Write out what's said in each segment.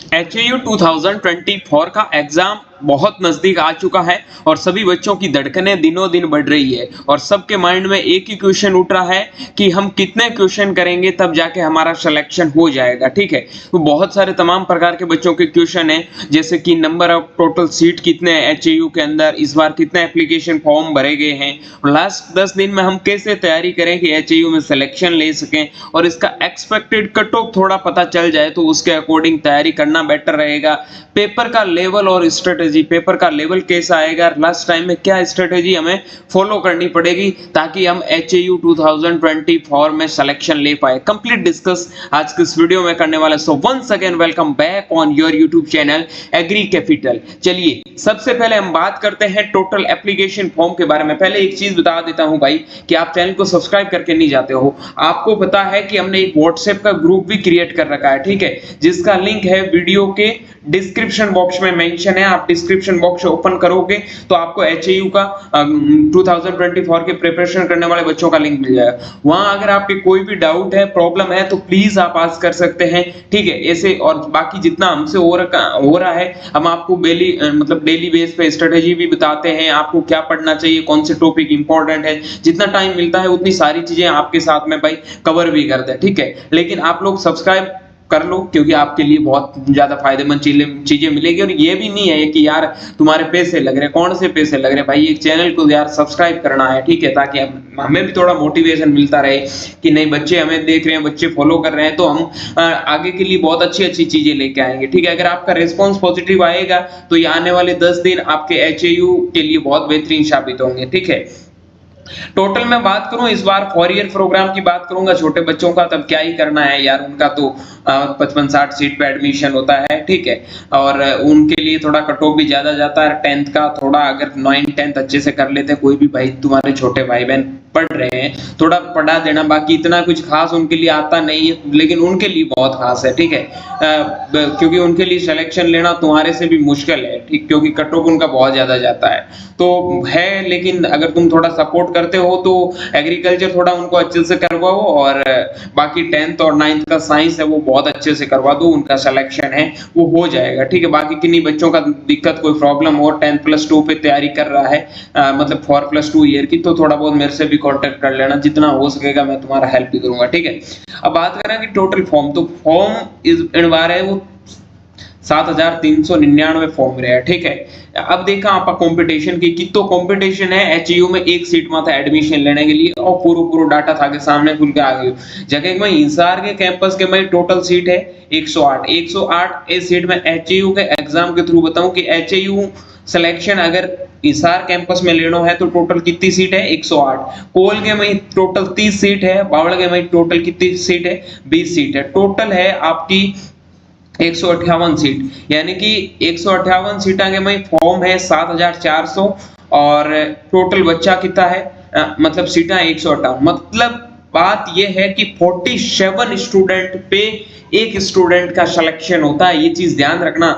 HAU 2024 का exam बहुत नजदीक आ चुका है और सभी बच्चों की धड़कनें दिनों दिन बढ़ रही है और सबके माइंड में एक ही क्वेश्चन उठ रहा है कि हम कितने क्वेश्चन करेंगे तब जाके हमारा सिलेक्शन हो जाएगा। ठीक है, तो बहुत सारे तमाम प्रकार के बच्चों के क्वेश्चन हैं, जैसे कि नंबर ऑफ टोटल सीट कितने हैं HAU के अंदर, इस बार कितने एप्लीकेशन फॉर्म भरे गए हैं, लास्ट 10 दिन में हम कैसे तैयारी करें कि HAU में सिलेक्शन ले सकें और इसका एक्सपेक्टेड कट ऑफ थोड़ा पता चल जाए तो उसके अकॉर्डिंग तैयारी करना बेटर रहेगा। पेपर का लेवल और स्ट्रेटेजी, पेपर का लेवल कैसा आएगा, लास्ट टाइम में क्या स्ट्रेटेजी हमें फॉलो करनी पड़ेगी ताकि हम HAU 2024 में सिलेक्शन ले पाए, कंप्लीट डिस्कस आज के इस वीडियो में करने वाले। So once again welcome back on your YouTube channel agri capital. चलिए सबसे पहले हम बात करते हैं टोटल एप्लीकेशन फॉर्म के बारे में। पहले एक चीज बता देता हूं भाई कि आप चैनल को सब्सक्राइब करके नहीं जाते हो, आपको पता है कि हमने एक व्हाट्सएप का ग्रुप भी क्रिएट कर रखा है, ठीक है, जिसका लिंक है वीडियो के डिस्क्रिप्शन बॉक्स में मेंशन है। आप डिस्क्रिप्शन बॉक्स ओपन करोगे तो आपको HAU का 2024 के प्रिपरेशन करने वाले बच्चों का लिंक मिल जाएगा। वहां अगर आपके कोई भी डाउट है, प्रॉब्लम है तो प्लीज आप आस्क कर सकते हैं, ठीक है। ऐसे और बाकी जितना हमसे हो रहा है हम आपको डेली बेस पे स्ट्रेटेजी भी बताते हैं, आपको क्या पढ़ना चाहिए, कौन से टॉपिक इंपॉर्टेंट है, जितना टाइम मिलता है उतनी सारी चीजें आपके साथ में भाई कवर भी करते हैं, ठीक है। लेकिन आप लोग सब्सक्राइब कर लो क्योंकि आपके लिए बहुत ज्यादा फायदेमंद चीजें मिलेगी। और ये भी नहीं है कि यार तुम्हारे पैसे लग रहे, कौन से पैसे लग रहे भाई, एक चैनल को यार सब्सक्राइब करना है, ठीक है, ताकि हमें भी थोड़ा मोटिवेशन मिलता रहे कि नहीं बच्चे हमें देख रहे हैं, बच्चे फॉलो कर रहे हैं, तो हम आगे के लिए बहुत अच्छी अच्छी चीजें लेके आएंगे, ठीक है। अगर आपका रिस्पॉन्स पॉजिटिव आएगा तो ये आने वाले 10 दिन आपके HAU के लिए बहुत बेहतरीन साबित होंगे, ठीक है। टोटल में बात करूं, इस बार 4 ईयर प्रोग्राम की बात करूंगा, छोटे बच्चों का तब क्या ही करना है यार, उनका तो 55-60 सीट पे एडमिशन होता है, ठीक है। और उनके लिए थोड़ा कट ऑफ भी ज्यादा जाता है 10th का, थोड़ा अगर 9th 10th अच्छे से कर लेते, कोई भी भाई तुम्हारे छोटे भाई बहन पढ़ रहे हैं थोड़ा पढ़ा देना, बाकी इतना कुछ खास उनके लिए आता नहीं है, लेकिन उनके लिए बहुत खास है, ठीक है। क्योंकि उनके लिए सिलेक्शन लेना तुम्हारे से भी मुश्किल है, ठीक, क्योंकि कट ऑफ उनका बहुत ज्यादा जाता है तो है। लेकिन अगर तुम थोड़ा सपोर्ट करते हो तो एग्रीकल्चर थोड़ा उनको अच्छे से करवाओ और बाकी 10th और 9th का साइंस है वो बहुत अच्छे से करवा दो, उनका सिलेक्शन है वो हो जाएगा, ठीक है। बाकी किन्हीं बच्चों का दिक्कत कोई प्रॉब्लम हो 10+2 पे तैयारी कर रहा है, मतलब 4+2 ईयर की, तो थोड़ा बहुत मेरे से भी कांटेक्ट कर लेना, जितना हो सकेगा मैं तुम्हारा हेल्प भी करूंगा, ठीक है। अब बात करें कि टोटल फॉर्म, तो फॉर्म इन बार है वो 7399 फॉर्म रहे, ठीक है। अब देखा आप कंपटीशन की कितो कंपटीशन है HAU में, एक सीट में था एडमिशन लेने के लिए और पूरा डाटा था के सामने खुल के आ गई जगह में हिसार के कैंपस के में टोटल सीट है 108 इस सीट में HAU के एग्जाम के थ्रू बताऊं कि HAU सिलेक्शन अगर हिसार कैंपस में लेना है तो टोटल कितनी सीट है 108, कोल के में टोटल 30 सीट है, बावड़ के में टोटल कितनी सीट है 20 सीट है, टोटल है आपकी 158 सीट, यानी कि 158 सीटा के में फॉर्म है 7400 और टोटल बच्चा कितना है मतलब सीटा 158, मतलब बात यह है कि 47 स्टूडेंट पे एक स्टूडेंट का सिलेक्शन होता है, ये चीज ध्यान रखना,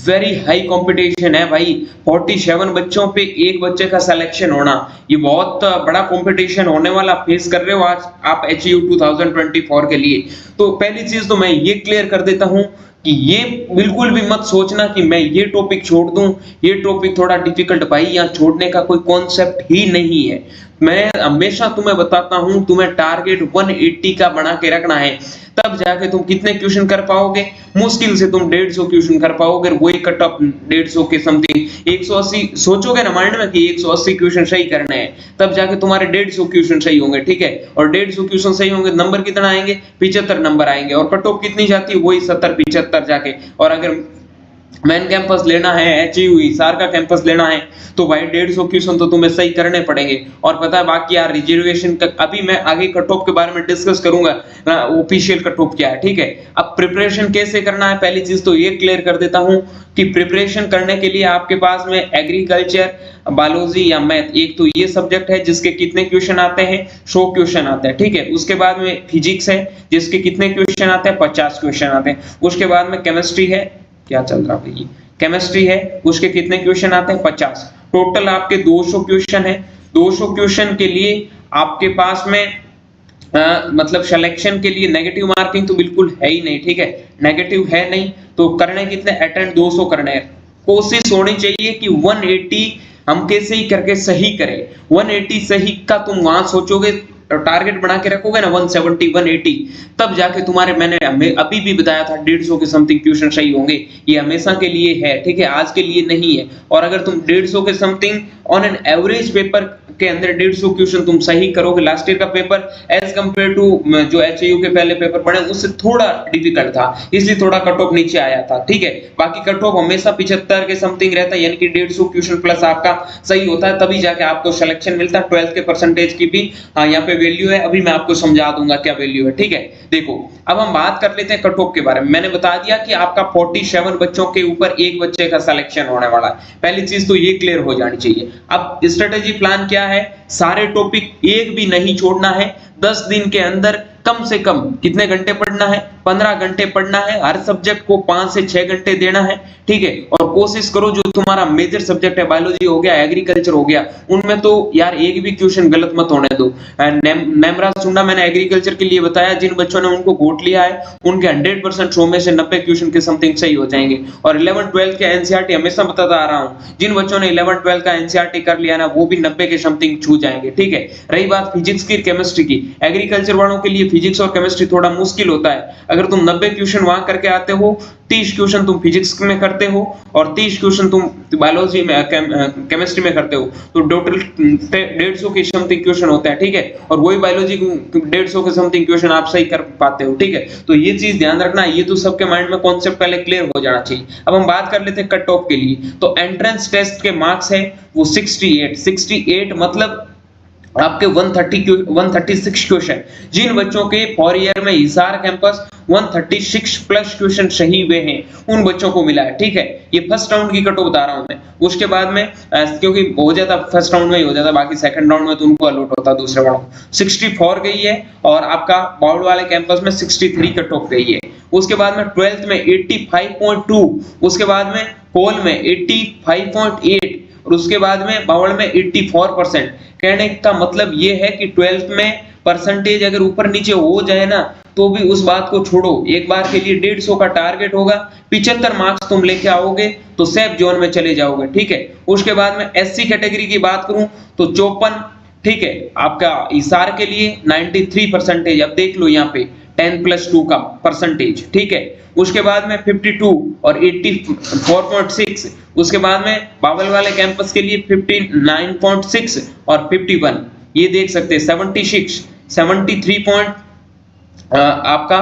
वेरी हाई कंपटीशन है भाई। 47 बच्चों पे एक बच्चे का सिलेक्शन होना, ये बहुत बड़ा कंपटीशन होने वाला फेस कर रहे हो आज आप HAU 2024 के लिए। तो पहली चीज तो मैं ये क्लियर कर देता हूं कि ये बिल्कुल भी मत सोचना कि मैं ये टॉपिक छोड़ दूं, ये टॉपिक थोड़ा डिफिकल्ट, भाई यहाँ छोड़ने का कोई कॉन्सेप्ट ही नहीं है। मैं हमेशा तुम्हें बताता हूं, तुम्हें टारगेट 180 का बना के रखना है, तब जाके तुम कितने क्वेश्चन कर पाओगे, मुश्किल से तुम 150 क्वेश्चन कर पाओगे, वही कट ऑफ 150 के समथिंग 180 सोचोगे ना माइंड में कि 180 क्वेश्चन सही करने हैं, तब जाके तुम्हारे 150 क्वेश्चन सही होंगे, ठीक है। और 150 क्वेश्चन सही होंगे, नंबर कितना आएंगे 75 नंबर आएंगे, और कट ऑफ कितनी जाती है वही 70-75 जाके। और अगर मेन कैंपस लेना है HAU हिसार का कैंपस लेना है तो भाई 150 क्वेश्चन तो तुम्हें सही करने पड़ेंगे। और पता है बाकी यार रिजर्वेशन का अभी मैं आगे कट ऑफ के बारे में डिस्कस करूंगा, ऑफिशियल कट ऑफ क्या है, ठीक है। अब प्रिपरेशन कैसे करना है, पहली चीज तो ये क्लियर कर देता हूं कि प्रिपरेशन करने के लिए आपके पास में एग्रीकल्चर, बायोलॉजी या मैथ, एक तो ये सब्जेक्ट है जिसके कितने क्वेश्चन आते हैं 100 क्वेश्चन आते हैं, ठीक है। उसके बाद में फिजिक्स है जिसके कितने क्वेश्चन आते हैं 50 क्वेश्चन आते हैं। उसके बाद में केमिस्ट्री है, क्या चल रहा है भाई, केमिस्ट्री है, उसके कितने क्वेश्चन आते हैं 50, टोटल आपके 200 क्वेश्चन है। 200 क्वेश्चन के लिए आपके पास में मतलब सिलेक्शन के लिए नेगेटिव मार्किंग तो बिल्कुल है ही नहीं, ठीक है, नेगेटिव है नहीं, तो करने कितने अटेम्प्ट 200 करने हैं। कोशिश होनी चाहिए कि 180 हम कैसे ही करके सही करें। 180 सही का तुम वहां सोचोगे, टारगेट बना के रखोगे ना 170 180, तब जाके तुम्हारे, मैंने अभी भी बताया था 150 के समथिंग क्वेश्चन सही होंगे। ये हमेशा के लिए है, ठीक है, आज के लिए नहीं है। और अगर तुम 150 के something on an average paper के अंदर 150 क्वेश्चन तुम सही करोगे, लास्ट ईयर का पेपर एज कंपेयर टू जो एचएयू के पहले पेपर पढ़े उससे थोड़ा डिफिकल्ट था, इसलिए थोड़ा कट ऑफ नीचे आया था, ठीक है। बाकी कट ऑफ हमेशा 75 के समथिंग रहता है, यानी कि 150 क्वेश्चन प्लस आपका सही होता है, तभी जाके आपको सिलेक्शन मिलता है। 12th के परसेंटेज की भी यहाँ पे वैल्यू है, अभी मैं आपको समझा दूंगा क्या वैल्यू है, ठीक है। देखो अब हम बात कर लेते हैं कट ऑफ के बारे में। मैंने बता दिया कि आपका 47 बच्चों के ऊपर एक बच्चे का सिलेक्शन होने वाला है, पहली चीज तो ये क्लियर हो जानी चाहिए। अब स्ट्रेटेजी प्लान क्या है, सारे टॉपिक एक भी नहीं छोड़ना है, 10 दिन के अंदर कम से कम कितने घंटे पढ़ना है, 15 घंटे पढ़ना है, हर सब्जेक्ट को 5 से 6 घंटे देना है, ठीक है। और कोशिश करो जो तुम्हारा मेजर सब्जेक्ट है, बायोलॉजी हो गया, एग्रीकल्चर हो गया, उनमें तो यार एक भी क्वेश्चन गलत मत होने दो। नेमराज सुंडा मैंने एग्रीकल्चर के लिए बताया, जिन बच्चों ने उनको गोट लिया है उनके 100% 100 में से 90 क्वेश्चन के समथिंग सही हो जाएंगे। और 11 12 के एनसीईआरटी हमेशा बताता आ रहा हूं, जिन बच्चों ने 11 12 का एनसीईआरटी कर लिया ना, वो भी 90 के समथिंग छू जाएंगे, ठीक है। रही बात फिजिक्स की, केमिस्ट्री की, एग्रीकल्चर वालों के लिए फिजिक्स और केमिस्ट्री थोड़ा मुश्किल होता है। अगर तुम 90 क्वेश्चन वहां करके आते हो, 30 क्वेश्चन तुम फिजिक्स में करते हो और 30 क्वेश्चन तुम बायोलॉजी में केमिस्ट्री में करते हो, तो टोटल 150 के समथिंग क्वेश्चन होता है, ठीक है। और वही बायोलॉजी 150 के समथिंग क्वेश्चन आप सही कर पाते हो, ठीक है। तो ये चीज ध्यान रखना, ये तो सबके माइंड में कॉन्सेप्ट पहले क्लियर हो जाना चाहिए। अब हम बात कर लेते हैं कट ऑफ के लिए। तो एंट्रेंस टेस्ट के मार्क्स है वो 68 मतलब आपके 136 क्वेश्चन। जिन बच्चों के 4 ईयर में हिसार कैंपस 136 प्लस क्वेश्चन सही हुए हैं, उन बच्चों को मिला है, ठीक है। ये फर्स्ट राउंड की कट ऑफ बता रहा हूं मैं। उसके बाद में क्योंकि हो जाता फर्स्ट राउंड में ही हो जाता, बाकी सेकंड राउंड में तो उनको अलॉट होता दूसरे राउंड। 64 गई है और आपका बाउड वाले कैंपस में 63 कट ऑफ गई है। उसके बाद में 12th में 85.2, उसके बाद में पोल में 85.8 और उसके बाद में बावड़ में 84%। कहने का मतलब ये है कि 12th में परसेंटेज अगर ऊपर नीचे हो जाए ना, तो भी उस बात को छोड़ो, एक बार के लिए 150 का टारगेट होगा, 75 मार्क्स तुम लेके आओगे तो सेफ जोन में चले जाओगे, ठीक है। उसके बाद में एससी कैटेगरी की बात करूं तो 54, ठीक है, आपका हिसार के लिए 93 परसेंटेज। अब देख लो यहाँ पे 10+2 का परसेंटेज, ठीक है। उसके बाद में 52 और 84.6, उसके बाद में बावल वाले कैंपस के लिए 59.6 और 51, ये देख सकते हैं 76 73 आपका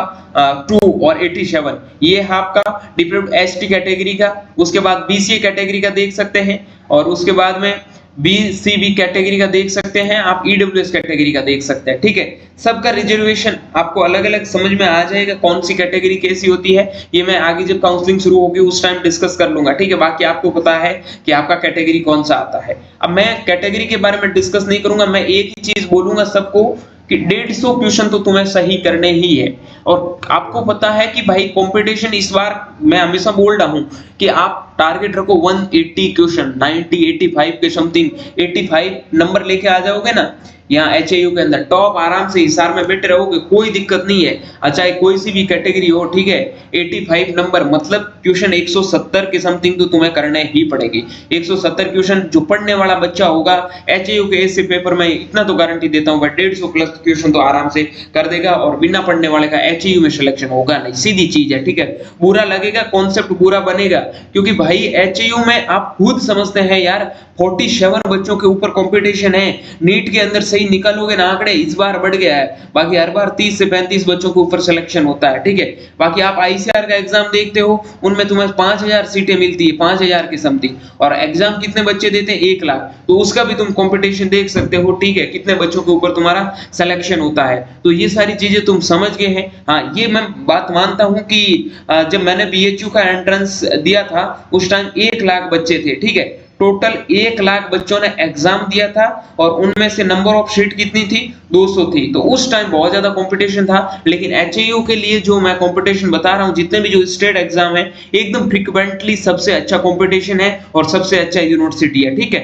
2 और 87, ये है आपका डिप्लोम्ड एसटी कैटेगरी का। उसके बाद बीसीए कैटेगरी का देख सकते हैं और उसके बाद में बीसीबी कैटेगरी का देख सकते हैं आप, ईडब्ल्यूएस कैटेगरी का देख सकते हैं, ठीक है। सबका रिजर्वेशन आपको अलग अलग समझ में आ जाएगा, कौन सी कैटेगरी कैसी होती है, ये मैं आगे जब काउंसलिंग शुरू होगी उस टाइम डिस्कस कर लूंगा, ठीक है। बाकी आपको पता है कि आपका कैटेगरी कौन सा आता है। अब मैं कैटेगरी के बारे में डिस्कस नहीं करूंगा, मैं एक ही चीज बोलूंगा सबको कि 150 क्वेश्चन तो तुम्हें सही करने ही है। और आपको पता है कि भाई कंपटीशन इस बार, मैं हमेशा बोल रहा हूं कि आप टारगेट रखो 180 क्वेश्चन, 90 85 के समथिंग, 85 नंबर लेके आ जाओगे ना यहाँ एचएयू के अंदर, टॉप आराम से हिसार में बैठे रहोगे, कोई दिक्कत नहीं है। चाहे कोई सी भी कैटेगरी हो, ठीक है। 85 नंबर मतलब क्वेश्चन 170 के समथिंग तो तुम्हें करने ही पड़ेगी। 170 क्वेश्चन जो पढ़ने वाला बच्चा होगा एचएयू के ऐसे पेपर में, इतना तो गारंटी देता हूँ, बट 150 प्लस क्वेश्चन तो आराम से कर देगा। और बिना पढ़ने वाले का एचएयू में सिलेक्शन होगा नहीं, सीधी चीज है, ठीक है। बुरा लगेगा, कॉन्सेप्ट बुरा बनेगा, क्योंकि भाई एचएयू में आप खुद समझते हैं यार 47 बच्चों के ऊपर कंपटीशन है। नीट के अंदर सही निकालोगे ना आंकड़े, इस बार बढ़ गया है, बाकी हर बार 30 से 35 बच्चों के ऊपर सिलेक्शन होता है, ठीक है। बाकी आप आईसीआर का एग्जाम देखते हो, उनमें तुम्हें 5000 सीटें मिलती है, 5000 की समथिंग, और एग्जाम कितने बच्चे देते हैं 1 लाख, तो उसका भी तुम कंपटीशन देख सकते हो, ठीक है, कितने बच्चों के ऊपर तुम्हारा सिलेक्शन होता है। तो ये सारी चीजें तुम समझ गए हैं। हाँ, ये मैं बात मानता हूं कि जब मैंने बीएचयू का एंट्रेंस दिया था उस टाइम 1 लाख बच्चे थे, ठीक है। टोटल 1 लाख बच्चों ने एग्जाम दिया था और उनमें से नंबर ऑफ सीट कितनी थी, 200 थी। तो उस टाइम बहुत ज्यादा कंपटीशन था। लेकिन एचएयू के लिए जो मैं कंपटीशन बता रहा हूं, जितने भी जो स्टेट एग्जाम है, एकदम फ्रीक्वेंटली सबसे अच्छा कंपटीशन है और सबसे अच्छा यूनिवर्सिटी है, ठीक है।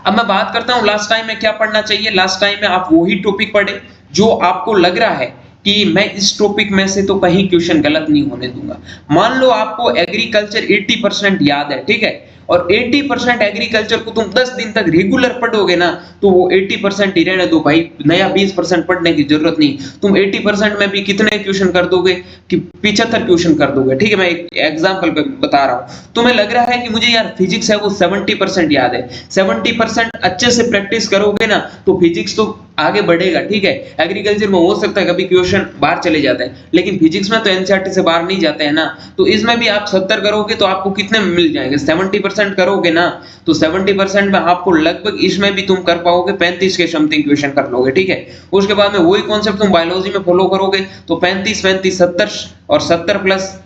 अब मैं बात करता हूं लास्ट टाइम में क्या पढ़ना चाहिए। लास्ट टाइम में आप वही टॉपिक पढ़े जो आपको लग रहा है कि मैं इस टॉपिक में से तो कहीं क्वेश्चन गलत नहीं होने दूंगा। मान लो आपको एग्रीकल्चर 80% याद है, ठीक है, और 80% एग्रीकल्चर को तुम 10 दिन तक रेगुलर पढ़ोगे ना, तो वो 80% ही रहने दो भाई, नया 20% पढ़ने की जरूरत नहीं। तुम 80% में भी कितने क्वेश्चन कर दोगे कि 75 क्वेश्चन कर दोगे, ठीक है। मैं एक एग्जांपल पे बता रहा हूं। तुम्हें लग रहा है कि मुझे यार फिजिक्स है वो 70% याद है, 70% अच्छे से प्रैक्टिस करोगे ना तो फिजिक्स तो आगे बढ़ेगा, ठीक है। एग्रीकल्चर में हो सकता है कभी क्वेश्चन बाहर चले जाते हैं, लेकिन फिजिक्स में तो एनसीईआरटी से बाहर नहीं जाते हैं ना। तो इसमें भी आप 70 करोगे तो आपको कितने मिल जाएंगे, 70% करोगे ना, तो 70% में आपको लगभग इसमें भी तुम कर पाओगे 35 के समथिंग क्वेश्चन कर लोगे, ठीक है। उसके बाद में वही कॉन्सेप्ट तुम बायोलॉजी में फॉलो करोगे तो 35 35 70 और 70 प्लस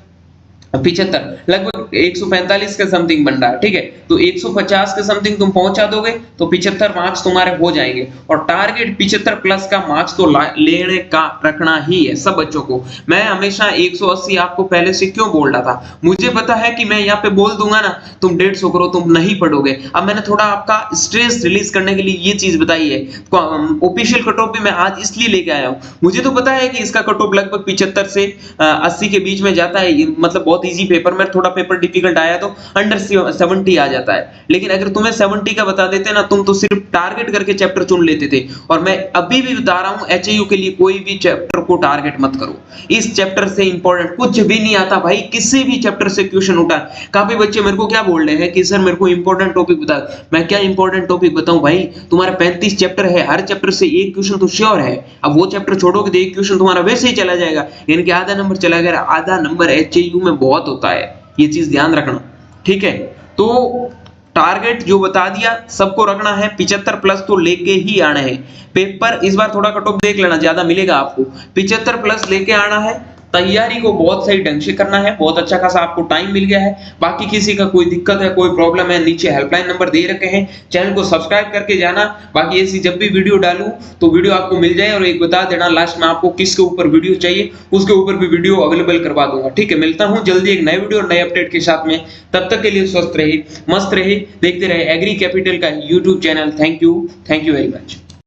75 लगभग 145 के समथिंग बन रहा है, ठीक है। तो 150 के समथिंग तुम पहुंचा दोगे तो 75 मार्क्स तुम्हारे हो जाएंगे, और टारगेट 75 प्लस का मार्क्स तो लेने का रखना ही है सब बच्चों को। मैं हमेशा 180 आपको पहले से क्यों बोल रहा था, मुझे पता है कि मैं यहाँ पे बोल दूंगा ना तुम 150 करो, तुम नहीं पढ़ोगे। अब मैंने थोड़ा आपका स्ट्रेस रिलीज करने के लिए ये चीज बताई है। ऑफिशियल कट ऑफ भी मैं आज इसलिए लेके आया हूँ, मुझे तो पता है कि इसका कट ऑफ लगभग 75 से 80 के बीच में जाता है, मतलब बहुत इजी पेपर में, थोड़ा पेपर डिफिकल्ट आया तो अंडर 70 आ जाता है। लेकिन अगर तुम्हें 70 का बता देते ना, तुम तो सिर्फ टारगेट करके चैप्टर चुन लेते थे। और मैं अभी भी बता रहा हूं एचएयू के लिए कोई भी चैप्टर को टारगेट मत करो, इस चैप्टर से इंपॉर्टेंट कुछ भी नहीं आता भाई, किसी भी चैप्टर से क्वेश्चन उठा। काफी बच्चे मेरे को क्या बोल रहे हैं कि सर मेरे को इंपॉर्टेंट टॉपिक बता। मैं क्या इंपॉर्टेंट टॉपिक बताऊं भाई, तुम्हारा 35 चैप्टर है, हर चैप्टर से एक क्वेश्चन तो श्योर है। अब वो चैप्टर छोड़ोगे तो एक क्वेश्चन तुम्हारा वैसे ही चला जाएगा, यानी कि आधा नंबर चला गया। आधा नंबर एचएयू में बहुत होता है, ये चीज ध्यान रखना, ठीक है। तो टारगेट जो बता दिया सबको रखना है, 75 प्लस तो लेके ही आना है। पेपर इस बार थोड़ा कट ऑफ देख लेना, ज्यादा मिलेगा आपको, 75 प्लस लेके आना है। तैयारी को बहुत सही ढंग से करना है, बहुत अच्छा खासा आपको टाइम मिल गया है। बाकी किसी का कोई दिक्कत है, कोई प्रॉब्लम है, नीचे हेल्पलाइन नंबर दे रखे हैं, चैनल को सब्सक्राइब करके जाना। बाकी ऐसी जब भी वीडियो डालूं तो वीडियो आपको मिल जाए, और एक बता देना लास्ट में आपको किसके ऊपर वीडियो चाहिए, उसके ऊपर भी वीडियो अवेलेबल करवा दूंगा, ठीक है। मिलता हूं जल्दी एक नए वीडियो और नए अपडेट के साथ में, तब तक के लिए स्वस्थ रहिए, मस्त रहिए, देखते रहे एग्री कैपिटल का YouTube channel. Thank you very much.